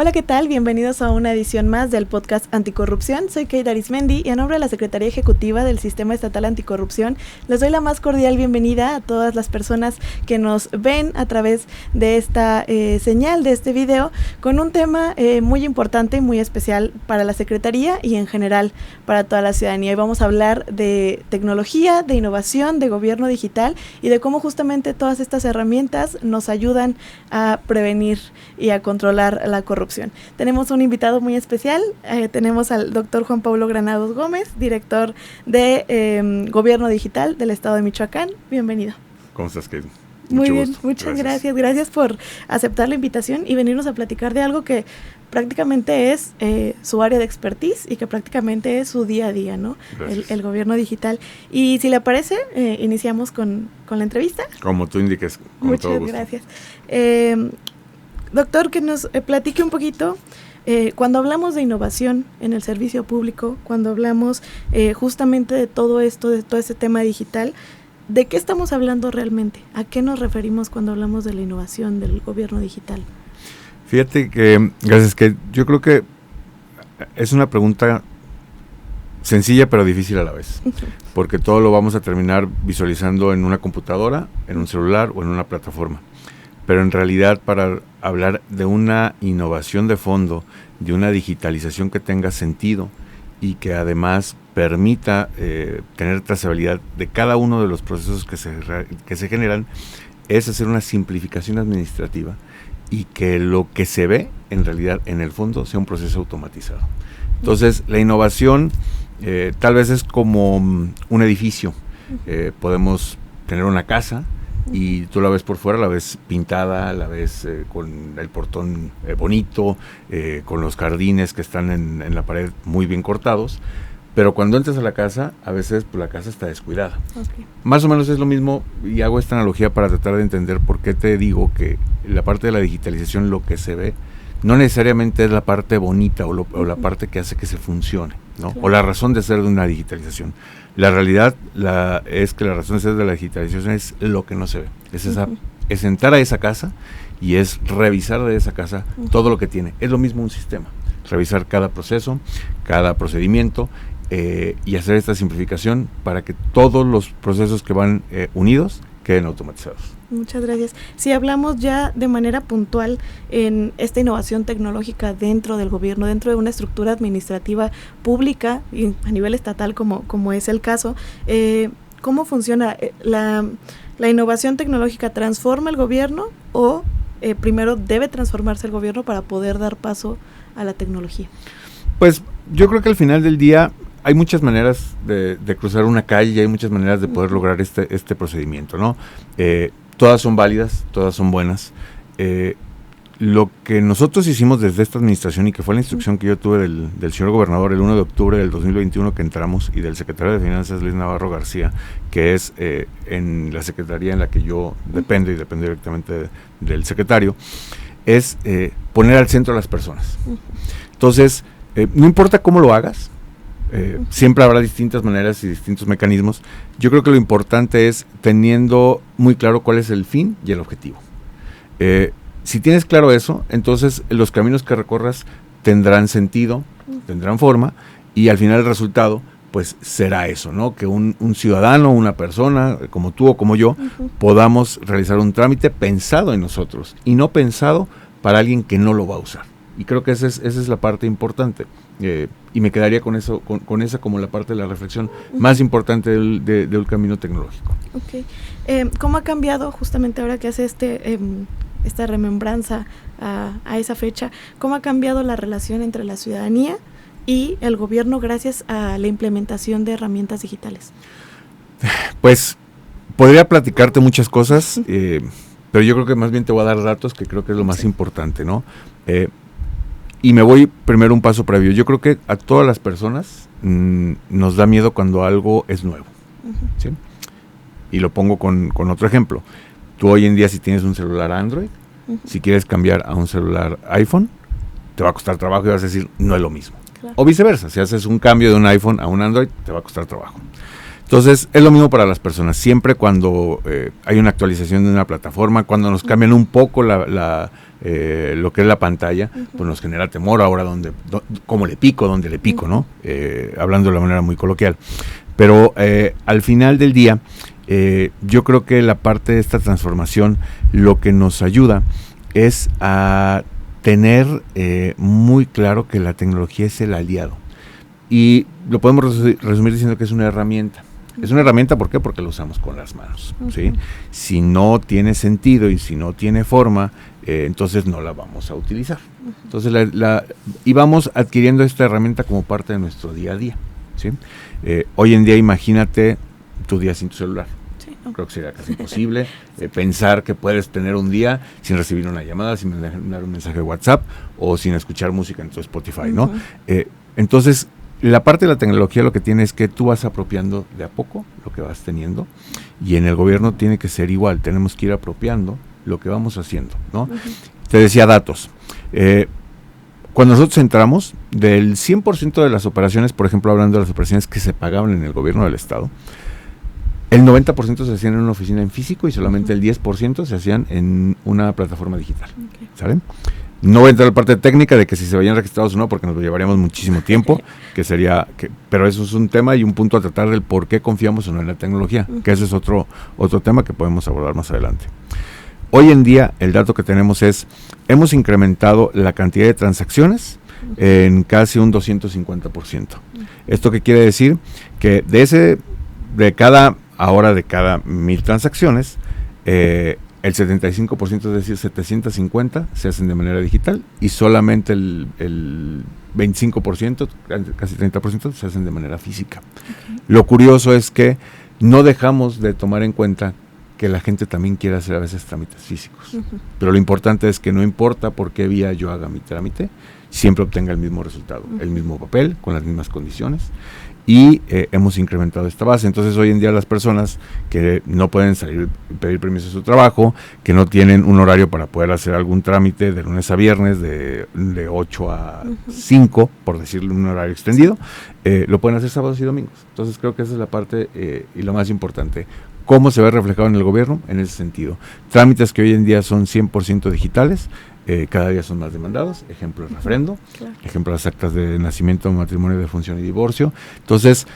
Hola, ¿qué tal? Bienvenidos a una edición más del podcast Anticorrupción. Soy Kate Arismendi y en nombre de la Secretaría Ejecutiva del Sistema Estatal Anticorrupción les doy la más cordial bienvenida a todas las personas que nos ven a través de esta señal, de este video, con un tema muy importante y muy especial para la Secretaría y en general para toda la ciudadanía. Y vamos a hablar de tecnología, de innovación, de gobierno digital y de cómo justamente todas estas herramientas nos ayudan a prevenir y a controlar la corrupción. Tenemos un invitado muy especial, tenemos al doctor Juan Pablo Granados Gómez, director de Gobierno Digital del Estado de Michoacán. Bienvenido. ¿Cómo estás, Kate? Muy bien, muchas gracias. Gracias por aceptar la invitación y venirnos a platicar de algo que prácticamente es su área de expertise y que prácticamente es su día a día, ¿no? El gobierno digital. Y si le parece, iniciamos con la entrevista. Como tú indiques. Muchas gracias. Doctor, que nos platique un poquito, cuando hablamos de innovación en el servicio público, cuando hablamos justamente de todo esto, de todo este tema digital, ¿de qué estamos hablando realmente? ¿A qué nos referimos cuando hablamos de la innovación del gobierno digital? Fíjate que, gracias, que yo creo que es una pregunta sencilla pero difícil a la vez, porque todo lo vamos a terminar visualizando en una computadora, en un celular o en una plataforma. Pero en realidad, para hablar de una innovación de fondo, de una digitalización que tenga sentido y que además permita tener trazabilidad de cada uno de los procesos que se generan, es hacer una simplificación administrativa y que lo que se ve en realidad en el fondo sea un proceso automatizado. Entonces, la innovación tal vez es como un edificio. Podemos tener una casa y tú la ves por fuera, la ves pintada, la ves con el portón bonito, con los jardines que están en la pared muy bien cortados, pero cuando entras a la casa, a veces pues, la casa está descuidada. Okay. Más o menos es lo mismo, y hago esta analogía para tratar de entender por qué te digo que la parte de la digitalización, lo que se ve, no necesariamente es la parte bonita o la parte que hace que se funcione, ¿no? Claro. O la razón de ser de una digitalización. La realidad es que la razón de ser de la digitalización es lo que no se ve. Es entrar a esa casa y es revisar de esa casa todo lo que tiene. Es lo mismo un sistema. Revisar cada proceso, cada procedimiento y hacer esta simplificación para que todos los procesos que van unidos queden automatizados. Muchas gracias. Si hablamos ya de manera puntual en esta innovación tecnológica dentro del gobierno, dentro de una estructura administrativa pública y a nivel estatal como es el caso, ¿cómo funciona? ¿La innovación tecnológica transforma el gobierno o primero debe transformarse el gobierno para poder dar paso a la tecnología? Pues yo creo que al final del día hay muchas maneras de cruzar una calle y hay muchas maneras de poder lograr este procedimiento, ¿no? Todas son válidas, todas son buenas. Lo que nosotros hicimos desde esta administración y que fue la instrucción que yo tuve del señor gobernador el 1 de octubre del 2021 que entramos y del secretario de Finanzas, Luis Navarro García, que es en la secretaría en la que yo dependo y depende directamente del secretario, es poner al centro a las personas. Entonces, no importa cómo lo hagas, siempre habrá distintas maneras y distintos mecanismos. Yo creo que lo importante es teniendo muy claro cuál es el fin y el objetivo. Si tienes claro eso, entonces los caminos que recorras tendrán sentido, tendrán forma, y al final el resultado pues será eso, ¿no? Que un ciudadano, una persona como tú o como yo, podamos realizar un trámite pensado en nosotros y no pensado para alguien que no lo va a usar. Y creo que esa es la parte importante. Y me quedaría con eso, con esa como la parte de la reflexión más importante del camino tecnológico. Okay. ¿Cómo ha cambiado justamente ahora que hace esta remembranza a esa fecha? ¿Cómo ha cambiado la relación entre la ciudadanía y el gobierno gracias a la implementación de herramientas digitales? Pues podría platicarte muchas cosas, pero yo creo que más bien te voy a dar datos, que creo que es lo más importante, ¿no? Y me voy primero un paso previo. Yo creo que a todas las personas nos da miedo cuando algo es nuevo, ¿sí? Y lo pongo con otro ejemplo. Tú hoy en día, si tienes un celular Android, si quieres cambiar a un celular iPhone, te va a costar trabajo y vas a decir, no es lo mismo. Claro. O viceversa, si haces un cambio de un iPhone a un Android, te va a costar trabajo. Entonces, es lo mismo para las personas. Siempre cuando hay una actualización de una plataforma, cuando nos cambian un poco lo que es la pantalla, pues nos genera temor ahora cómo le pico, dónde le pico, ¿no? Hablando de la manera muy coloquial. Pero al final del día, yo creo que la parte de esta transformación, lo que nos ayuda es a tener muy claro que la tecnología es el aliado. Y lo podemos resumir diciendo que es una herramienta. Es una herramienta, ¿por qué? Porque lo usamos con las manos, ¿sí? Si no tiene sentido y si no tiene forma, entonces no la vamos a utilizar. Entonces y vamos adquiriendo esta herramienta como parte de nuestro día a día, ¿sí? Hoy en día imagínate tu día sin tu celular. Creo que sería casi imposible pensar que puedes tener un día sin recibir una llamada, sin mandar un mensaje de WhatsApp o sin escuchar música en tu Spotify, ¿no? Entonces, la parte de la tecnología lo que tiene es que tú vas apropiando de a poco lo que vas teniendo, y en el gobierno tiene que ser igual, tenemos que ir apropiando lo que vamos haciendo, ¿no? Te decía datos. Cuando nosotros entramos, del 100% de las operaciones, por ejemplo, hablando de las operaciones que se pagaban en el gobierno del Estado, el 90% se hacían en una oficina en físico y solamente el 10% se hacían en una plataforma digital. ¿Saben? No voy a entrar a la parte técnica de que si se vayan registrados o no, porque nos lo llevaríamos muchísimo tiempo, pero eso es un tema y un punto a tratar del por qué confiamos o no en la tecnología, que ese es otro tema que podemos abordar más adelante. Hoy en día el dato que tenemos es, hemos incrementado la cantidad de transacciones en casi un 250%. ¿Esto qué quiere decir? Que de cada 1000 transacciones, el 75%, es decir, 750 se hacen de manera digital y solamente el 25%, casi 30% se hacen de manera física. Lo curioso es que no dejamos de tomar en cuenta que la gente también quiere hacer a veces trámites físicos. Pero lo importante es que no importa por qué vía yo haga mi trámite, siempre obtenga el mismo resultado, el mismo papel, con las mismas condiciones. Y hemos incrementado esta base. Entonces hoy en día las personas que no pueden salir y pedir permiso de su trabajo, que no tienen un horario para poder hacer algún trámite de lunes a viernes, de 8 a 5, por decirle un horario extendido, lo pueden hacer sábados y domingos. Entonces creo que esa es la parte y lo más importante. ¿Cómo se ve reflejado en el gobierno? En ese sentido. Trámites que hoy en día son 100% digitales, cada día son más demandados. Ejemplo, el refrendo, ejemplo, las actas de nacimiento, matrimonio, defunción y divorcio. Entonces,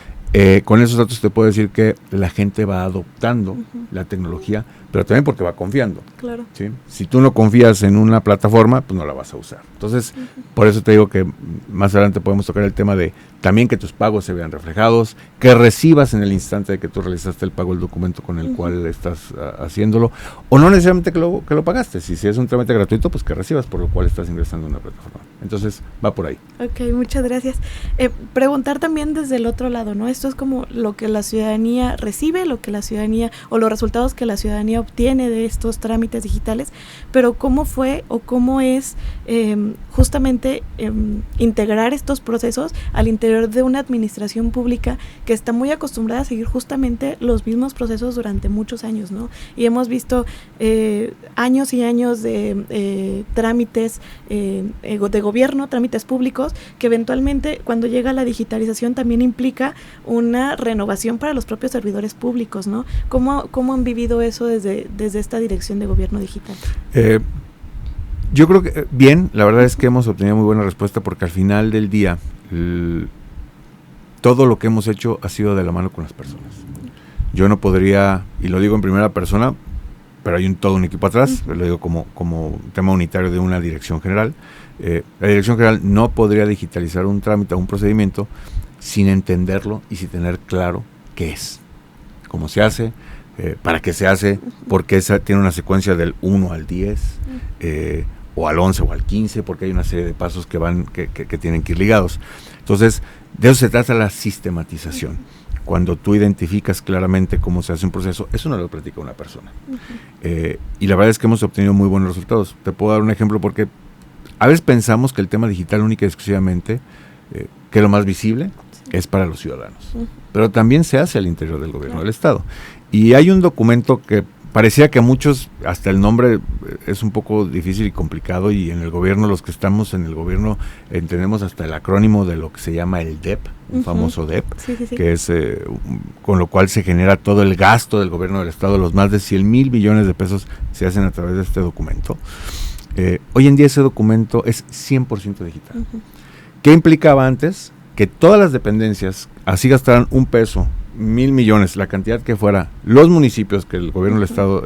con esos datos te puedo decir que la gente va adoptando la tecnología, pero también porque va confiando. Claro. ¿Sí? Si tú no confías en una plataforma, pues no la vas a usar. Entonces, por eso te digo que más adelante podemos tocar el tema de también que tus pagos se vean reflejados, que recibas en el instante de que tú realizaste el pago el documento con el cual estás haciéndolo, o no necesariamente que lo pagaste. Si es un trámite gratuito, pues que recibas, por lo cual estás ingresando a una plataforma. Entonces, va por ahí. Ok, muchas gracias. Preguntar también desde el otro lado, ¿no? Esto es como lo que la ciudadanía recibe, lo que la ciudadanía, o los resultados que la ciudadanía obtiene de estos trámites digitales, pero ¿cómo fue o cómo es justamente integrar estos procesos al interior de una administración pública que está muy acostumbrada a seguir justamente los mismos procesos durante muchos años, ¿no? Y hemos visto años y años de trámites de gobierno, trámites públicos, que eventualmente cuando llega la digitalización también implica una renovación para los propios servidores públicos, ¿no? ¿Cómo han vivido eso desde esta dirección de gobierno digital? Yo creo que bien, la verdad es que hemos obtenido muy buena respuesta porque al final del día todo lo que hemos hecho ha sido de la mano con las personas. Yo no podría, y lo digo en primera persona, pero hay todo un equipo atrás, lo digo como tema unitario de una dirección general. La dirección general no podría digitalizar un trámite o un procedimiento sin entenderlo y sin tener claro qué es, cómo se hace, para qué se hace, porque tiene una secuencia del 1 al 10, o al 11 o al 15, porque hay una serie de pasos que tienen que ir ligados. Entonces, de eso se trata la sistematización. Cuando tú identificas claramente cómo se hace un proceso, eso no lo platica una persona. Y la verdad es que hemos obtenido muy buenos resultados. Te puedo dar un ejemplo porque a veces pensamos que el tema digital única y exclusivamente, que lo más visible, es para los ciudadanos. Pero también se hace al interior del gobierno del Estado. Y hay un documento que parecía que a muchos hasta el nombre es un poco difícil y complicado, y en el gobierno, los que estamos en el gobierno, entendemos hasta el acrónimo de lo que se llama el DEP, un famoso DEP, que es con lo cual se genera todo el gasto del gobierno del estado. Los más de 100,000 billones de pesos se hacen a través de este documento. Hoy en día ese documento es 100% digital. ¿Qué implicaba antes? Que todas las dependencias así gastaran un peso, 1,000 millones, la cantidad que fuera, los municipios, que el gobierno del estado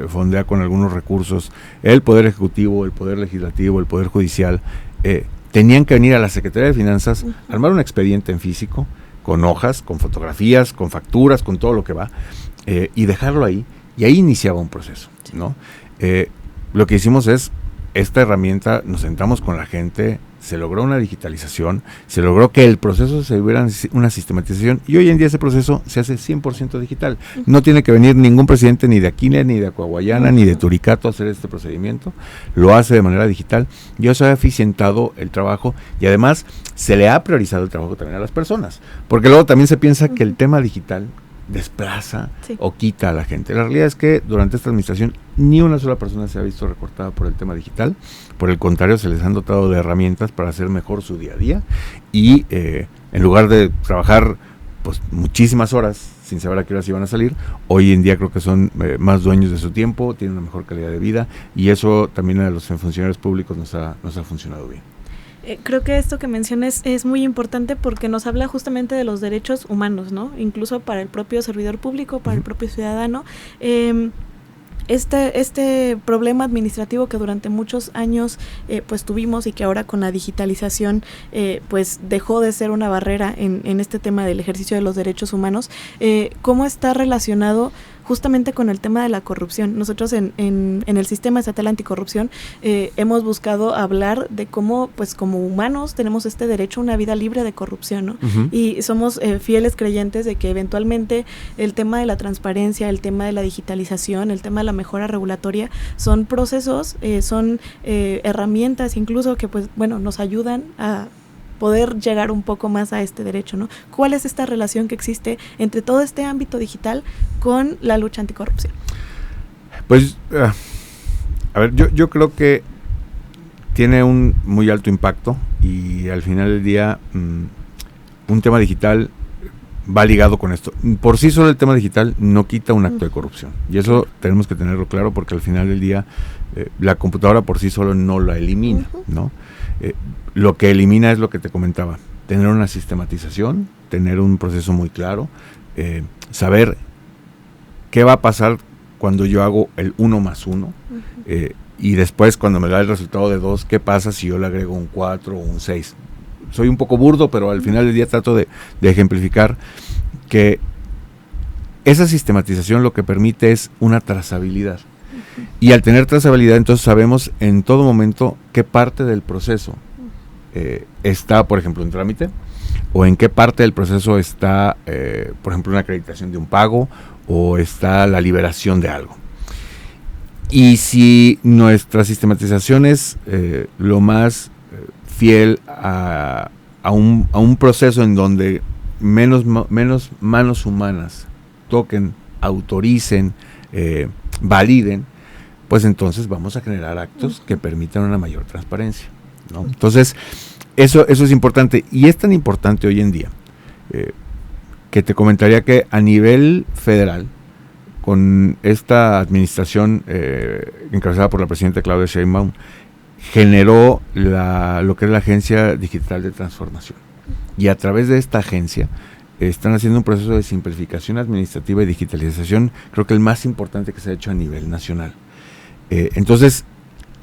fondea con algunos recursos, el poder ejecutivo, el poder legislativo, el poder judicial, tenían que venir a la Secretaría de Finanzas, armar un expediente en físico, con hojas, con fotografías, con facturas, con todo lo que va, y dejarlo ahí, y ahí iniciaba un proceso, ¿no? Lo que hicimos es, esta herramienta, nos sentamos con la gente, se logró una digitalización, se logró que el proceso se hubiera una sistematización, y hoy en día ese proceso se hace 100% digital. No tiene que venir ningún presidente ni de Aquile, ni de Acuaguayana, ni de Turicato a hacer este procedimiento, lo hace de manera digital. Ya se ha eficientado el trabajo, y además se le ha priorizado el trabajo también a las personas, porque luego también se piensa que el tema digital desplaza o quita a la gente. La realidad es que durante esta administración ni una sola persona se ha visto recortada por el tema digital. Por el contrario, se les han dotado de herramientas para hacer mejor su día a día, y en lugar de trabajar pues muchísimas horas sin saber a qué horas iban a salir, hoy en día creo que son más dueños de su tiempo, tienen una mejor calidad de vida, y eso también a los funcionarios públicos nos ha funcionado bien. Creo que esto que mencionas es muy importante porque nos habla justamente de los derechos humanos, ¿no? Incluso para el propio servidor público, para el propio ciudadano. Este problema administrativo que durante muchos años pues tuvimos, y que ahora con la digitalización pues dejó de ser una barrera en este tema del ejercicio de los derechos humanos, ¿cómo está relacionado justamente con el tema de la corrupción? Nosotros en el Sistema Estatal Anticorrupción hemos buscado hablar de cómo, pues como humanos, tenemos este derecho a una vida libre de corrupción, ¿no? Y somos fieles creyentes de que eventualmente el tema de la transparencia, el tema de la digitalización, el tema de la mejora regulatoria, son procesos, son herramientas incluso que pues bueno, nos ayudan a poder llegar un poco más a este derecho, ¿no? ¿Cuál es esta relación que existe entre todo este ámbito digital con la lucha anticorrupción? Pues, a ver, yo creo que tiene un muy alto impacto, y al final del día un tema digital va ligado con esto. Por sí solo el tema digital no quita un acto de corrupción, y eso tenemos que tenerlo claro, porque al final del día la computadora por sí solo no la elimina, ¿no? Lo que elimina es lo que te comentaba, tener una sistematización, tener un proceso muy claro, saber qué va a pasar cuando yo hago el 1 más 1, y después cuando me da el resultado de 2, qué pasa si yo le agrego un 4 o un 6. Soy un poco burdo, pero al final del día trato de ejemplificar que esa sistematización lo que permite es una trazabilidad. Y al tener trazabilidad, entonces sabemos en todo momento qué parte del proceso está, por ejemplo, en trámite, o en qué parte del proceso está, por ejemplo, una acreditación de un pago, o está la liberación de algo. Y si nuestra sistematización es lo más fiel a un proceso en donde menos manos humanas toquen, autoricen, validen, pues entonces vamos a generar actos que permitan una mayor transparencia, ¿no? Entonces, eso es importante, y es tan importante hoy en día que te comentaría que a nivel federal, con esta administración encabezada por la presidenta Claudia Sheinbaum, generó lo que es la Agencia Digital de Transformación, y a través de esta agencia están haciendo un proceso de simplificación administrativa y digitalización, creo que el más importante que se ha hecho a nivel nacional. Entonces,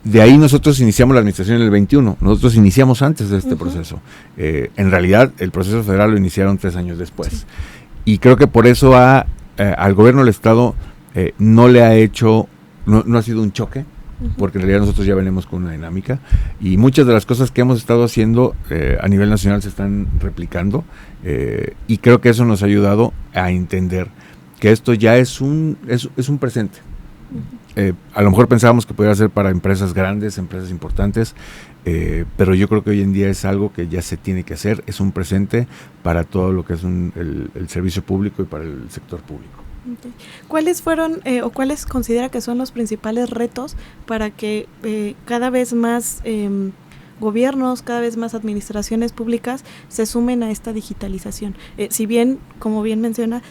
de ahí nosotros iniciamos la administración en el 21, nosotros iniciamos antes de este proceso. En realidad, el proceso federal lo iniciaron 3 años después. Sí. Y creo que por eso al gobierno del estado no le ha hecho, no ha sido un choque, porque en realidad nosotros ya venimos con una dinámica, y muchas de las cosas que hemos estado haciendo a nivel nacional se están replicando, y creo que eso nos ha ayudado a entender que esto ya es un presente. A lo mejor pensábamos que podía ser para empresas grandes, empresas importantes, pero yo creo que hoy en día es algo que ya se tiene que hacer, es un presente para todo lo que es el servicio público y para el sector público. Okay. ¿Cuáles fueron o cuáles considera que son los principales retos para que cada vez más gobiernos, cada vez más administraciones públicas se sumen a esta digitalización? Si bien, como bien menciona,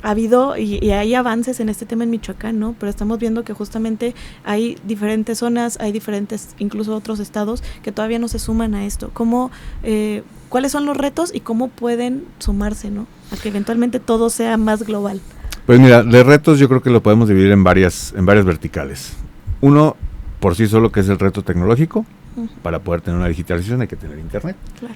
ha habido y hay avances en este tema en Michoacán, ¿no? Pero estamos viendo que justamente hay diferentes zonas, hay diferentes, incluso otros estados, que todavía no se suman a esto. ¿Cuáles son los retos y cómo pueden sumarse, ¿no? A que eventualmente todo sea más global. Pues mira, de retos yo creo que lo podemos dividir en varias verticales. Uno, por sí solo, que es el reto tecnológico. Para poder tener una digitalización hay que tener internet. Claro.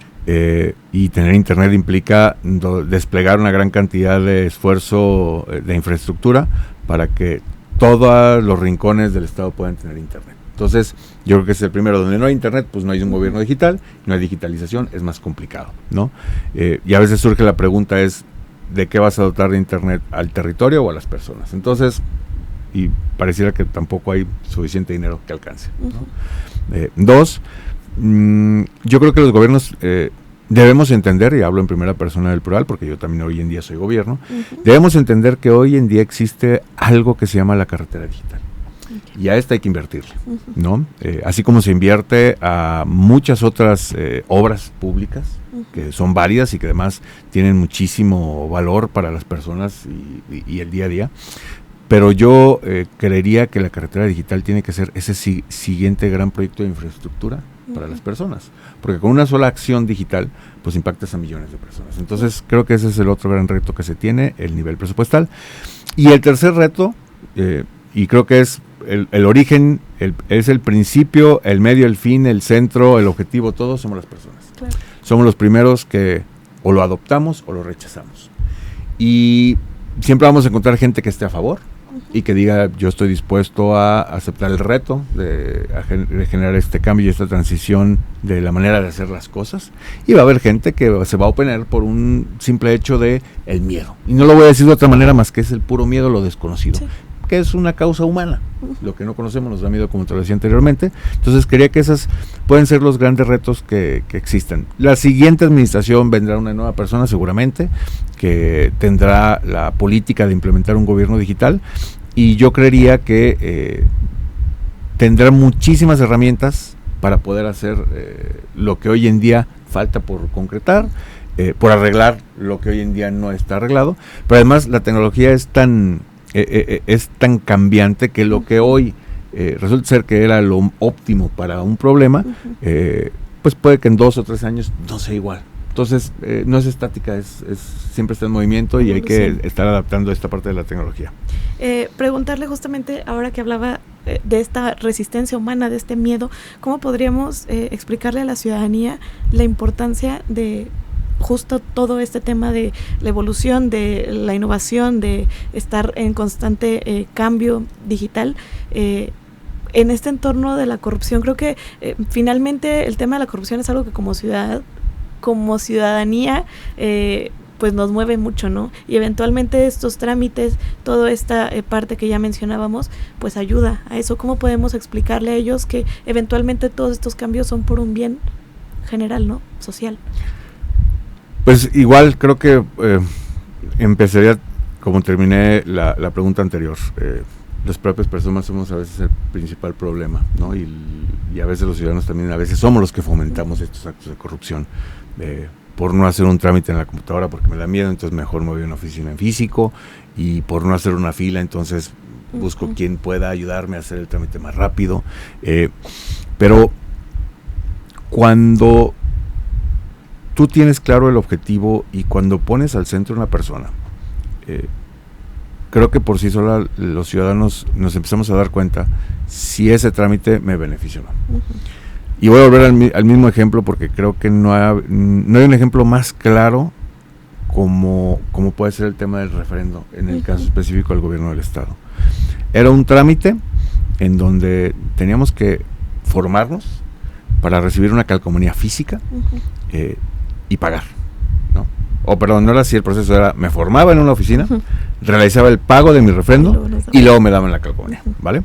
Y tener internet implica desplegar una gran cantidad de esfuerzo de infraestructura para que todos los rincones del estado puedan tener internet. Entonces, yo creo que es el primero. Donde no hay internet, pues no hay un gobierno digital, no hay digitalización, es más complicado, ¿no? Y a veces surge la pregunta es, ¿de qué vas a dotar de internet? ¿Al territorio o a las personas? Entonces, y pareciera que tampoco hay suficiente dinero que alcance, ¿no? Dos, yo creo que los gobiernos debemos entender, y hablo en primera persona del plural porque yo también hoy en día soy gobierno, debemos entender que hoy en día existe algo que se llama la carretera digital. Y a esta hay que invertirle, ¿no? Así como se invierte a muchas otras obras públicas, que son válidas y que además tienen muchísimo valor para las personas y el día a día. Pero yo creería que la carretera digital tiene que ser ese siguiente gran proyecto de infraestructura para las personas, porque con una sola acción digital pues impactas a millones de personas. Entonces creo que ese es el otro gran reto que se tiene, el nivel presupuestal. Y el tercer reto, y creo que es el origen, es el principio, el medio, el fin, el centro, el objetivo, todos somos las personas. Claro. Somos los primeros que o lo adoptamos o lo rechazamos. Y siempre vamos a encontrar gente que esté a favor y que diga, yo estoy dispuesto a aceptar el reto de generar este cambio y esta transición de la manera de hacer las cosas. Y va a haber gente que se va a oponer por un simple hecho de el miedo. Y no lo voy a decir de otra manera más que es el puro miedo a lo desconocido. Sí. Que es una causa humana. Lo que no conocemos nos da miedo, como te lo decía anteriormente. Entonces quería que esas pueden ser los grandes retos que existan. La siguiente administración vendrá una nueva persona seguramente, que tendrá la política de implementar un gobierno digital, y yo creería que tendrá muchísimas herramientas para poder hacer lo que hoy en día falta por concretar, por arreglar lo que hoy en día no está arreglado. Pero además la tecnología es tan cambiante que lo que hoy resulta ser que era lo óptimo para un problema, pues puede que en 2 o 3 años no sea igual. Entonces, no es estática, siempre está en movimiento y hay que estar adaptando esta parte de la tecnología. Preguntarle justamente, ahora que hablaba de esta resistencia humana, de este miedo, ¿cómo podríamos explicarle a la ciudadanía la importancia de justo todo este tema de la evolución, de la innovación, de estar en constante cambio digital en este entorno de la corrupción? Creo que finalmente el tema de la corrupción es algo que como ciudadanía pues nos mueve mucho, ¿no? Y eventualmente estos trámites, toda esta parte que ya mencionábamos, pues ayuda a eso. ¿Cómo podemos explicarle a ellos que eventualmente todos estos cambios son por un bien general, ¿no? Social. Pues igual creo que empezaría como terminé la pregunta anterior. Las propias personas somos a veces el principal problema, ¿no? Y a veces los ciudadanos también a veces somos los que fomentamos estos actos de corrupción. Por no hacer un trámite en la computadora porque me da miedo, entonces mejor me voy a una oficina en físico, y por no hacer una fila, entonces busco quien pueda ayudarme a hacer el trámite más rápido. Pero cuando tú tienes claro el objetivo y cuando pones al centro una persona, creo que por sí sola los ciudadanos nos empezamos a dar cuenta si ese trámite me beneficia o no. Y voy a volver al mismo ejemplo porque creo que no hay un ejemplo más claro como puede ser el tema del referendo, en el caso específico del gobierno del estado. Era un trámite en donde teníamos que formarnos para recibir una calcomanía física y pagar, ¿no? O perdón, no era así el proceso, era me formaba en una oficina, realizaba el pago de mi refrendo y luego me daban la calcomanía, ¿vale?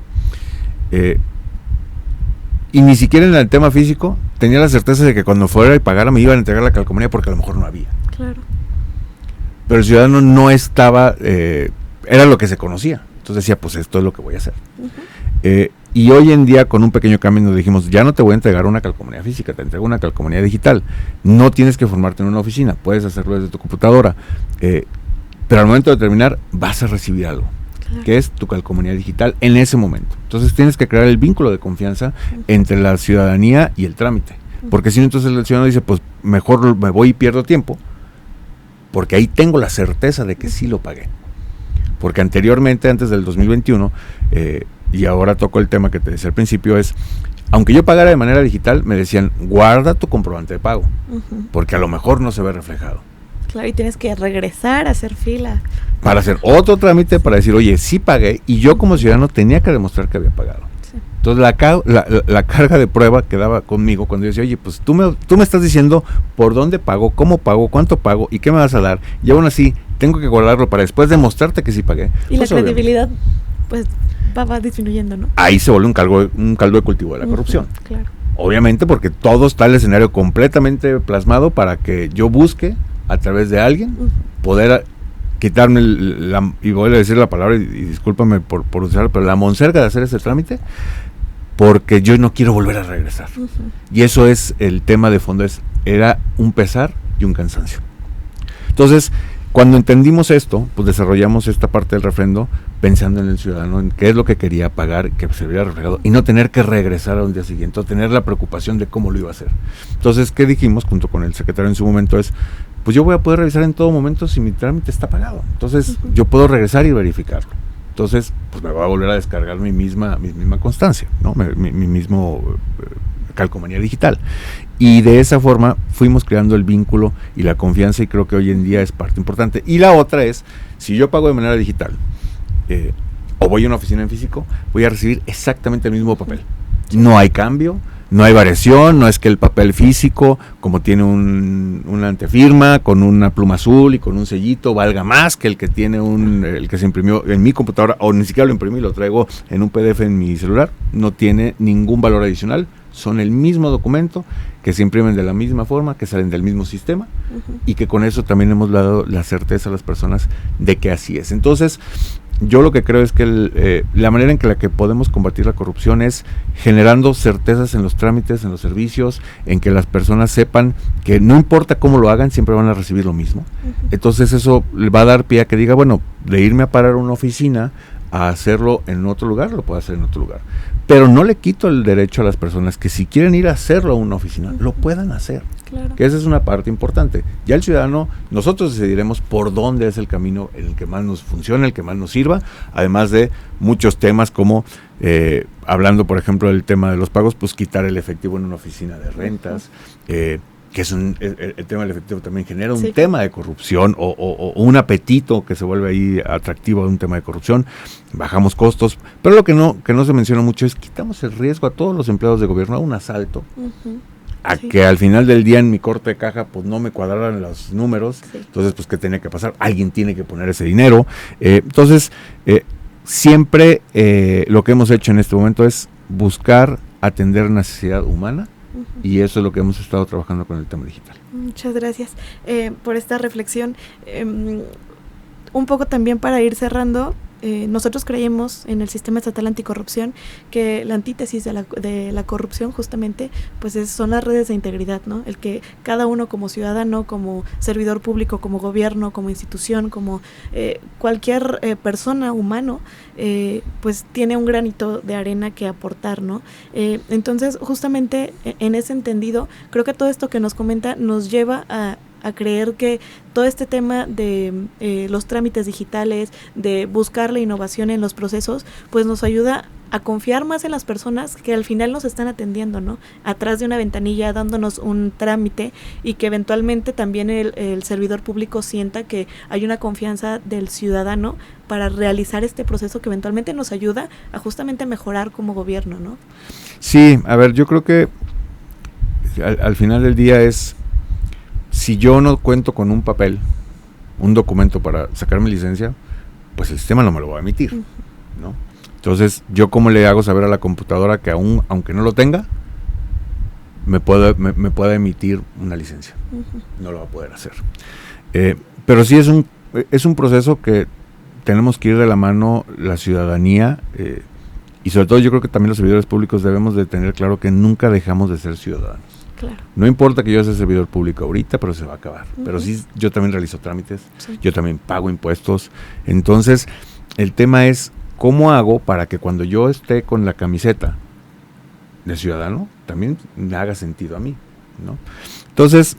Y ni siquiera en el tema físico tenía la certeza de que cuando fuera y pagara me iban a entregar la calcomanía porque a lo mejor no había. Claro. pero el ciudadano no estaba, era lo que se conocía. Entonces decía, pues esto es lo que voy a hacer. Y hoy en día, con un pequeño cambio, nos dijimos, ya no te voy a entregar una calcomanía física, te entrego una calcomanía digital. No tienes que formarte en una oficina, puedes hacerlo desde tu computadora. Pero al momento de terminar, vas a recibir algo, que es tu calcomanía digital en ese momento. Entonces tienes que crear el vínculo de confianza entre la ciudadanía y el trámite. Porque si no, entonces el ciudadano dice, pues mejor me voy y pierdo tiempo, porque ahí tengo la certeza de que sí lo pagué. Porque anteriormente, antes del 2021, y ahora toco el tema que te decía al principio, es, aunque yo pagara de manera digital, me decían, guarda tu comprobante de pago, porque a lo mejor no se ve reflejado. Claro, y tienes que regresar a hacer fila. Para hacer otro trámite, para decir, oye, sí pagué, y yo como ciudadano tenía que demostrar que había pagado. Sí. Entonces la carga de prueba quedaba conmigo cuando yo decía, oye, pues tú me estás diciendo por dónde pago, cómo pago, cuánto pago, y qué me vas a dar, y aún así tengo que guardarlo para después demostrarte que sí pagué. Y pues la credibilidad, pues, va disminuyendo, ¿no? Ahí se vuelve un caldo de cultivo de la corrupción. Claro. Obviamente porque todo está el escenario completamente plasmado para que yo busque a través de alguien poder quitarme y voy a decir la palabra y discúlpame por usarla, pero la monserga de hacer ese trámite, porque yo no quiero volver a regresar. Y eso es el tema de fondo, era un pesar y un cansancio. Entonces, cuando entendimos esto, pues desarrollamos esta parte del refrendo pensando en el ciudadano, en qué es lo que quería pagar, que se viera reflejado, y no tener que regresar al día siguiente, o tener la preocupación de cómo lo iba a hacer. Entonces, ¿qué dijimos junto con el secretario en su momento? Es, pues yo voy a poder revisar en todo momento si mi trámite está pagado. Entonces, yo puedo regresar y verificarlo. Entonces, pues me va a volver a descargar mi misma constancia, ¿no? Mi mismo calcomanía digital. Y de esa forma fuimos creando el vínculo y la confianza, y creo que hoy en día es parte importante. Y la otra es, si yo pago de manera digital, o voy a una oficina en físico, voy a recibir exactamente el mismo papel. No hay cambio, no hay variación, no es que el papel físico, como tiene una antefirma, con una pluma azul y con un sellito, valga más que el que tiene el que se imprimió en mi computadora, o ni siquiera lo imprimí y lo traigo en un PDF en mi celular. No tiene ningún valor adicional, son el mismo documento, que se imprimen de la misma forma, que salen del mismo sistema, y que con eso también hemos dado la certeza a las personas de que así es. Entonces, yo lo que creo es que la manera en la que podemos combatir la corrupción es generando certezas en los trámites, en los servicios, en que las personas sepan que no importa cómo lo hagan, siempre van a recibir lo mismo. Entonces eso le va a dar pie a que diga, bueno, de irme a parar a una oficina a hacerlo en otro lugar, lo puedo hacer en otro lugar. Pero no le quito el derecho a las personas que si quieren ir a hacerlo a una oficina, lo puedan hacer. Claro. Que esa es una parte importante. Ya el ciudadano, nosotros decidiremos por dónde es el camino en el que más nos funcione, el que más nos sirva, además de muchos temas como, hablando por ejemplo del tema de los pagos, pues quitar el efectivo en una oficina de rentas, que es el tema del efectivo también genera un tema de corrupción o un apetito que se vuelve ahí atractivo de un tema de corrupción. Bajamos costos, pero lo que no se menciona mucho es quitamos el riesgo a todos los empleados de gobierno a un asalto, a que al final del día en mi corte de caja pues no me cuadraran los números, entonces pues ¿qué tenía que pasar? Alguien tiene que poner ese dinero. Entonces siempre lo que hemos hecho en este momento es buscar atender necesidad humana. Y eso es lo que hemos estado trabajando con el tema digital. Muchas gracias por esta reflexión. Un poco también para ir cerrando, nosotros creemos en el sistema estatal anticorrupción que la antítesis de la corrupción justamente pues son las redes de integridad, ¿no? El que cada uno como ciudadano, como servidor público, como gobierno, como institución, como cualquier persona humano, pues tiene un granito de arena que aportar, ¿no? Entonces justamente en ese entendido creo que todo esto que nos comenta nos lleva a creer que todo este tema de los trámites digitales, de buscar la innovación en los procesos, pues nos ayuda a confiar más en las personas que al final nos están atendiendo, ¿no? Atrás de una ventanilla dándonos un trámite, y que eventualmente también el servidor público sienta que hay una confianza del ciudadano para realizar este proceso que eventualmente nos ayuda a justamente mejorar como gobierno, ¿no? Sí, a ver, yo creo que al final del día es, si yo no cuento con un papel, un documento para sacar mi licencia, pues el sistema no me lo va a emitir, ¿no? Entonces, ¿yo cómo le hago saber a la computadora que aunque no lo tenga, me pueda emitir una licencia? No lo va a poder hacer. Pero sí es un es un proceso que tenemos que ir de la mano la ciudadanía, y sobre todo yo creo que también los servidores públicos debemos de tener claro que nunca dejamos de ser ciudadanos. Claro. No importa que yo sea servidor público ahorita, pero se va a acabar. Pero sí, yo también realizo trámites, yo también pago impuestos. Entonces, el tema es, ¿cómo hago para que cuando yo esté con la camiseta de ciudadano, también me haga sentido a mí, ¿no? Entonces,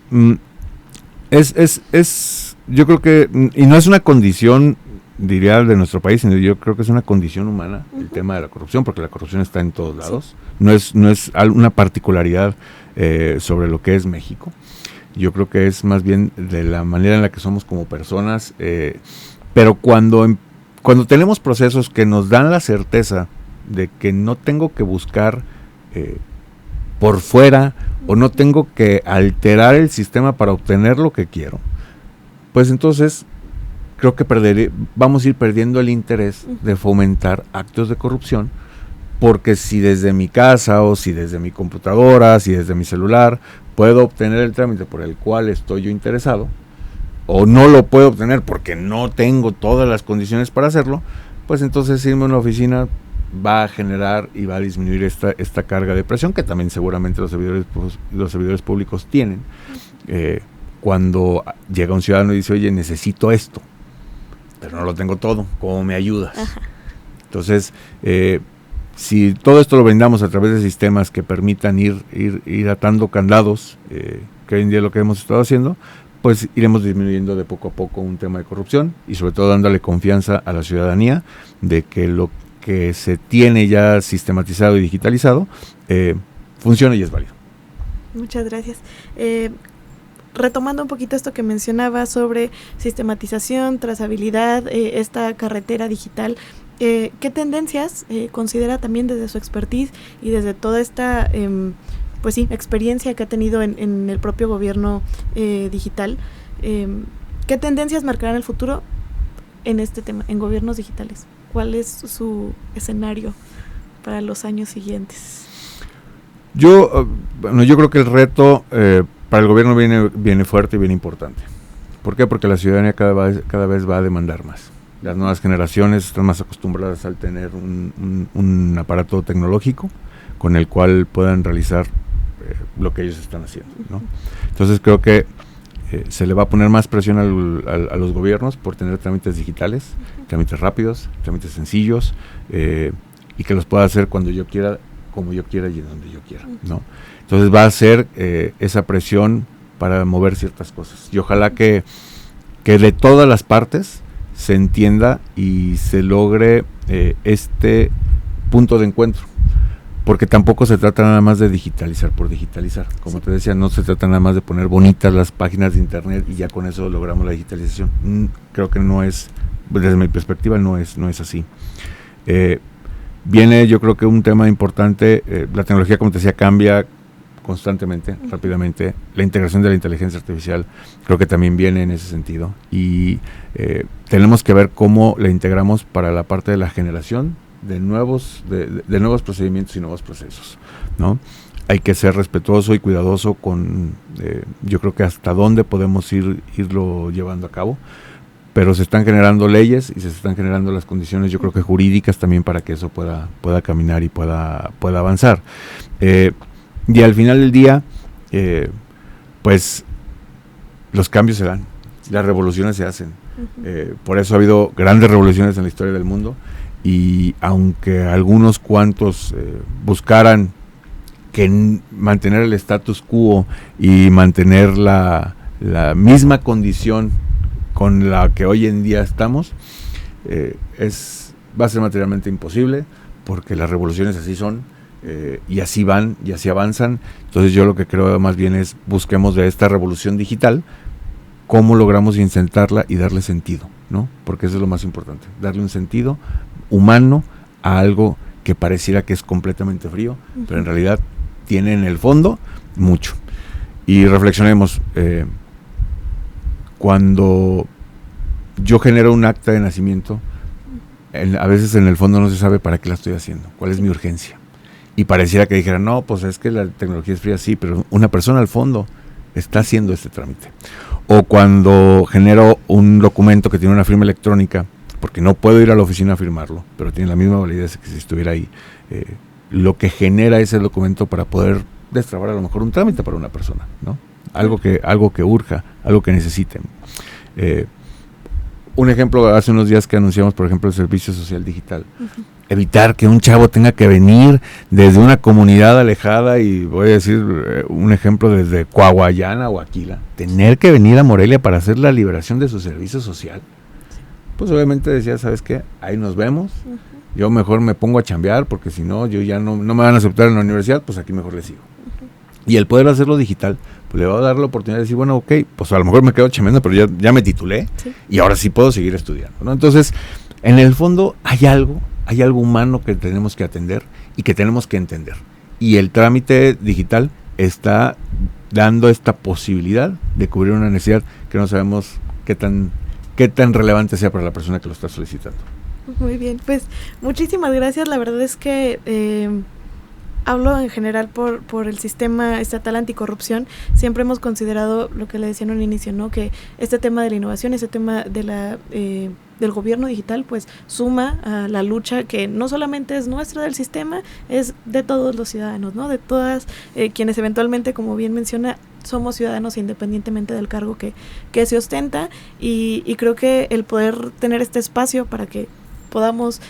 yo creo que, y no es una condición, diría, de nuestro país, sino yo creo que es una condición humana, el tema de la corrupción, porque la corrupción está en todos lados. No es una particularidad sobre lo que es México. Yo creo que es más bien de la manera en la que somos como personas, pero cuando tenemos procesos que nos dan la certeza de que no tengo que buscar por fuera o no tengo que alterar el sistema para obtener lo que quiero, pues entonces creo que vamos a ir perdiendo el interés de fomentar actos de corrupción, porque si desde mi casa o si desde mi computadora, si desde mi celular puedo obtener el trámite por el cual estoy yo interesado, o no lo puedo obtener porque no tengo todas las condiciones para hacerlo, pues entonces irme a una oficina va a generar y va a disminuir esta carga de presión que también seguramente los servidores públicos tienen. Cuando llega un ciudadano y dice, oye, necesito esto, pero no lo tengo todo, ¿cómo me ayudas? Ajá. Entonces, si todo esto lo brindamos a través de sistemas que permitan ir atando candados, que hoy en día es lo que hemos estado haciendo, pues iremos disminuyendo de poco a poco un tema de corrupción y sobre todo dándole confianza a la ciudadanía de que lo que se tiene ya sistematizado y digitalizado funciona y es válido. Muchas gracias. Retomando un poquito esto que mencionaba sobre sistematización, trazabilidad, esta carretera digital, ¿qué tendencias considera también desde su expertise y desde toda esta experiencia que ha tenido en el propio gobierno digital? ¿Qué tendencias marcarán el futuro en este tema, en gobiernos digitales? ¿Cuál es su escenario para los años siguientes? Yo creo que el reto para el gobierno viene fuerte y viene importante. ¿Por qué? Porque la ciudadanía cada vez va a demandar más. Las nuevas generaciones están más acostumbradas al tener un aparato tecnológico con el cual puedan realizar lo que ellos están haciendo, ¿no? Entonces creo que se le va a poner más presión a los gobiernos por tener trámites digitales, trámites rápidos, trámites sencillos, y que los pueda hacer cuando yo quiera, como yo quiera y en donde yo quiera, ¿no? Entonces va a ser esa presión para mover ciertas cosas. Y ojalá que de todas las partes se entienda y se logre este punto de encuentro. Porque tampoco se trata nada más de digitalizar por digitalizar. Como te decía, no se trata nada más de poner bonitas las páginas de internet y ya con eso logramos la digitalización. Creo que no es, desde mi perspectiva, no es así. Viene, yo creo que un tema importante, la tecnología, como te decía, cambia constantemente, rápidamente. La integración de la inteligencia artificial creo que también viene en ese sentido. Y tenemos que ver cómo la integramos para la parte de la generación de nuevos procedimientos y nuevos procesos, ¿no? Hay que ser respetuoso y cuidadoso con, yo creo que hasta dónde podemos irlo llevando a cabo, pero se están generando leyes y se están generando las condiciones, yo creo que jurídicas también para que eso pueda caminar y pueda avanzar. Y al final del día, pues los cambios se dan, las revoluciones se hacen. Por eso ha habido grandes revoluciones en la historia del mundo. Y aunque algunos cuantos buscaran mantener el status quo y mantener la misma condición con la que hoy en día estamos, va a ser materialmente imposible, porque las revoluciones así son, y así van y así avanzan. Entonces yo lo que creo más bien es busquemos de esta revolución digital cómo logramos insertarla y darle sentido, ¿no? Porque eso es lo más importante, darle un sentido humano a algo que pareciera que es completamente frío, pero en realidad tiene en el fondo mucho. Y reflexionemos, cuando yo genero un acta de nacimiento, a veces en el fondo no se sabe para qué la estoy haciendo, cuál es mi urgencia. Y pareciera que dijera, no, pues es que la tecnología es fría, sí, pero una persona al fondo está haciendo este trámite. o cuando genero un documento que tiene una firma electrónica, porque no puedo ir a la oficina a firmarlo, pero tiene la misma validez que si estuviera ahí, lo que genera ese documento para poder destrabar a lo mejor un trámite para una persona, ¿no? Algo que urja, algo que necesiten. Un ejemplo, hace unos días que anunciamos, por ejemplo, el servicio social digital. Uh-huh. Evitar que un chavo tenga que venir desde una comunidad alejada, y voy a decir un ejemplo desde Coahuayana o Aquila, tener que venir a Morelia para hacer la liberación de su servicio social. Pues obviamente decía, ¿sabes qué? Ahí nos vemos. Uh-huh. Yo mejor me pongo a chambear, porque si no, yo ya no me van a aceptar en la universidad, pues aquí mejor le sigo. Uh-huh. Y el poder hacerlo digital, pues le va a dar la oportunidad de decir, bueno, ok, pues a lo mejor me quedo chambeando, pero ya me titulé, sí, y ahora sí puedo seguir estudiando, ¿no? Entonces, en el fondo hay algo humano que tenemos que atender y que tenemos que entender. Y el trámite digital está dando esta posibilidad de cubrir una necesidad que no sabemos qué tan relevante sea para la persona que lo está solicitando. Muy bien, pues muchísimas gracias. La verdad es que hablo en general por el sistema estatal anticorrupción. Siempre hemos considerado lo que le decía en un inicio, ¿no? Que este tema de la innovación, este tema de del gobierno digital, pues suma a la lucha que no solamente es nuestra del sistema, es de todos los ciudadanos, ¿no? De todas quienes eventualmente, como bien menciona, somos ciudadanos independientemente del cargo que se ostenta, y creo que el poder tener este espacio para que podamos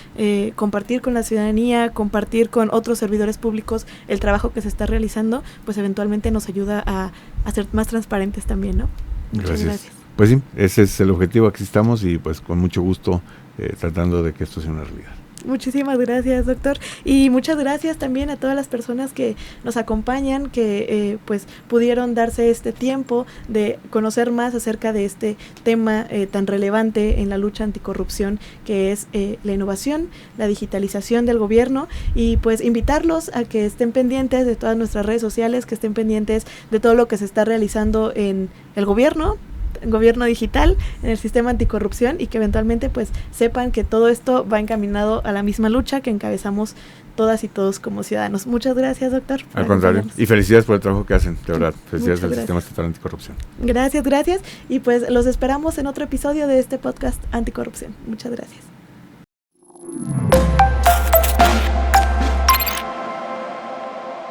compartir con la ciudadanía, compartir con otros servidores públicos el trabajo que se está realizando, pues eventualmente nos ayuda a ser más transparentes también, ¿no? Muchas gracias. Pues sí, ese es el objetivo, aquí estamos, y pues con mucho gusto tratando de que esto sea una realidad. Muchísimas gracias, doctor, y muchas gracias también a todas las personas que nos acompañan, que pues pudieron darse este tiempo de conocer más acerca de este tema tan relevante en la lucha anticorrupción, que es la innovación, la digitalización del gobierno, y pues invitarlos a que estén pendientes de todas nuestras redes sociales, que estén pendientes de todo lo que se está realizando en el gobierno digital, en el sistema anticorrupción, y que eventualmente pues sepan que todo esto va encaminado a la misma lucha que encabezamos todas y todos como ciudadanos. Muchas gracias, doctor. Al contrario, y felicidades por el trabajo que hacen, de verdad. Felicidades al sistema estatal anticorrupción. Gracias, y pues los esperamos en otro episodio de este podcast Anticorrupción. Muchas gracias.